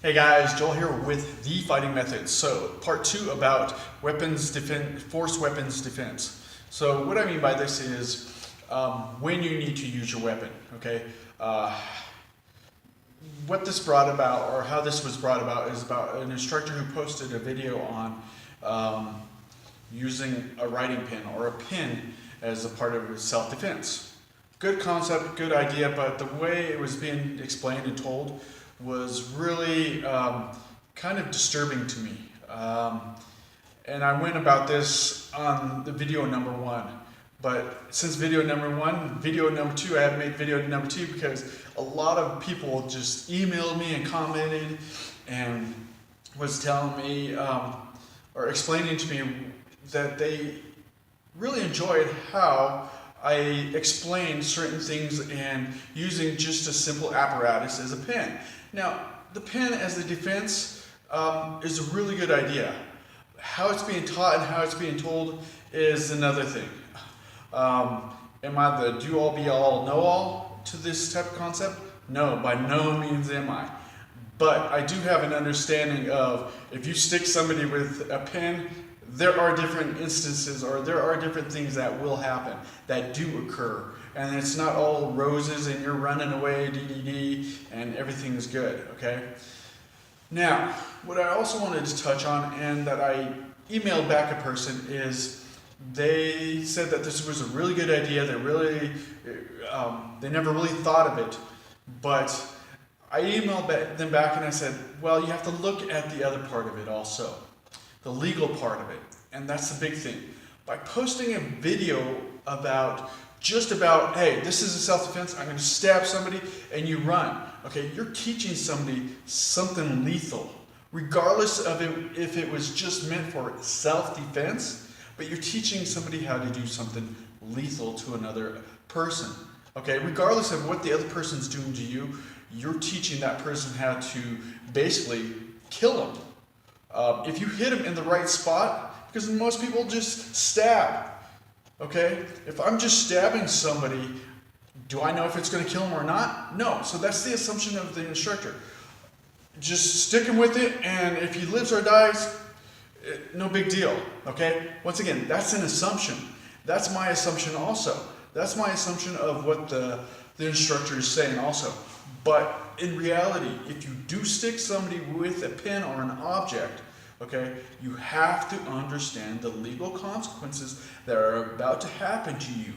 Hey guys, Joel here with The Fighting Methods. So, part 2 about forced weapons defense. So, what I mean by this is when you need to use your weapon, okay? What this brought about, or how this was brought about, is about an instructor who posted a video on using a writing pin or a pin as a part of his self-defense. Good concept, good idea, but the way it was being explained and told was really kind of disturbing to me. And I went about this on the video number 1. But since video number 1, video number 2, I haven't made video number 2 because a lot of people just emailed me and commented and was telling me or explaining to me that they really enjoyed how I explained certain things and using just a simple apparatus as a pen. Now, the pen as a defense is a really good idea. How it's being taught and how it's being told is another thing. Am I the do-all, be-all, know-all to this type of concept? No, by no means am I. But I do have an understanding of if you stick somebody with a pen, there are different instances or there are different things that will happen, that do occur. And it's not all roses and you're running away, DDD, and everything is good, okay? Now, what I also wanted to touch on and that I emailed back a person is they said that this was a really good idea. They never really thought of it, but I emailed them back and I said, well, you have to look at the other part of it also, the legal part of it, and that's the big thing. By posting a video just about, hey, this is a self-defense, I'm going to stab somebody, and you run. Okay, you're teaching somebody something lethal, regardless of if it was just meant for self-defense, but you're teaching somebody how to do something lethal to another person. Okay, regardless of what the other person's doing to you, you're teaching that person how to basically kill them. If you hit them in the right spot, because most people just stab. Okay, if I'm just stabbing somebody, do I know if it's going to kill him or not? No. So that's the assumption of the instructor. Just stick him with it, and if he lives or dies, no big deal. Okay? Once again, that's an assumption. That's my assumption also. That's my assumption of what the instructor is saying also. But in reality, if you do stick somebody with a pin or an object, okay, you have to understand the legal consequences that are about to happen to you,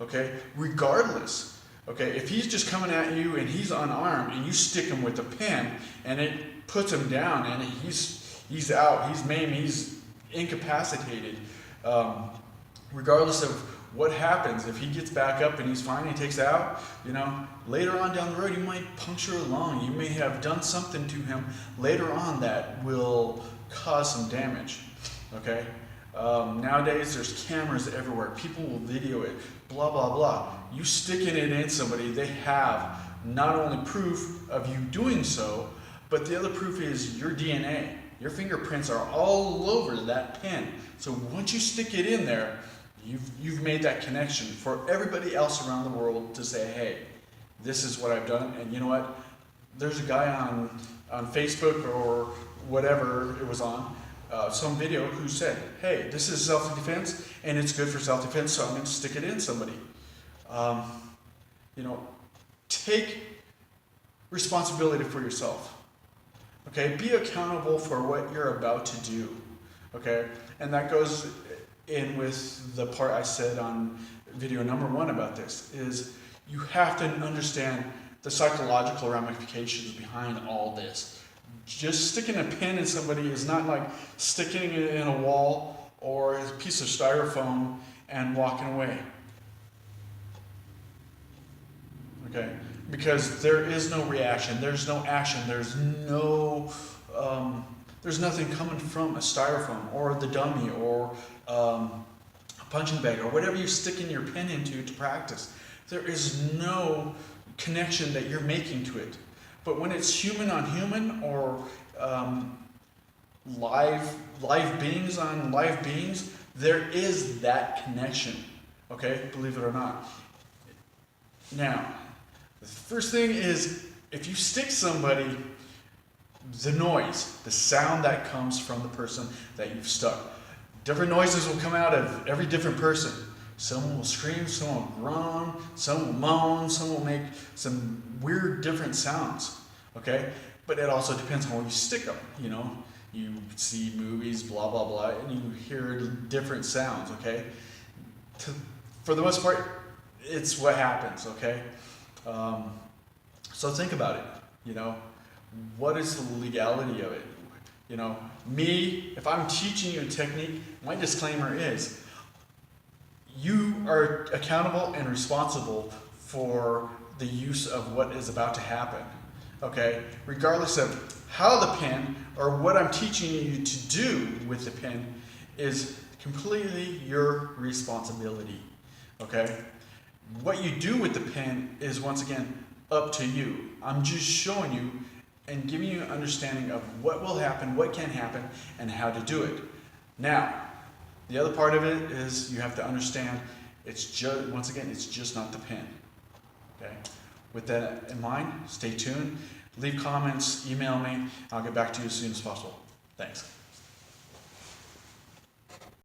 okay, regardless. Okay, if he's just coming at you and he's unarmed and you stick him with a pin and it puts him down and he's out, he's maimed, he's incapacitated, regardless of what happens, if he gets back up and he's fine, he takes it out, later on down the road, you might puncture a lung. You may have done something to him later on that will cause some damage, okay? Nowadays, there's cameras everywhere. People will video it, blah, blah, blah. You sticking it in somebody, they have not only proof of you doing so, but the other proof is your DNA. Your fingerprints are all over that pin. So once you stick it in there, you've made that connection for everybody else around the world to say, hey, this is what I've done, and you know what? There's a guy on Facebook or whatever it was on, some video who said, hey, this is self-defense, and it's good for self-defense, so I'm going to stick it in somebody. Take responsibility for yourself. Okay, be accountable for what you're about to do. Okay, and that goes in with the part I said on video number 1 about this, is you have to understand the psychological ramifications behind all this. Just sticking a pin in somebody is not like sticking it in a wall or a piece of styrofoam and walking away. Okay? Because there is no reaction, there's no action, there's nothing coming from a styrofoam or the dummy or a punching bag or whatever you're sticking your pin into to practice. There is no connection that you're making to it. But when it's human on human or live beings on live beings, there is that connection. Okay, believe it or not. Now, the first thing is, if you stick somebody the noise, the sound that comes from the person that you've stuck. Different noises will come out of every different person. Someone will scream, someone will groan, someone will moan, someone will make some weird different sounds, okay? But it also depends on where you stick them, you know? You see movies, blah, blah, blah, and you hear different sounds, okay? For the most part, it's what happens, okay? So think about it, you know? What is the legality of it? You know, me, if I'm teaching you a technique, my disclaimer is, you are accountable and responsible for the use of what is about to happen, okay? Regardless of how the pin or what I'm teaching you to do with the pin is completely your responsibility, okay? What you do with the pin is, once again, up to you. I'm just showing you and giving you an understanding of what will happen, what can happen, and how to do it. Now, the other part of it is you have to understand, it's just, once again, it's just not the pin, okay? With that in mind, stay tuned, leave comments, email me, I'll get back to you as soon as possible. Thanks.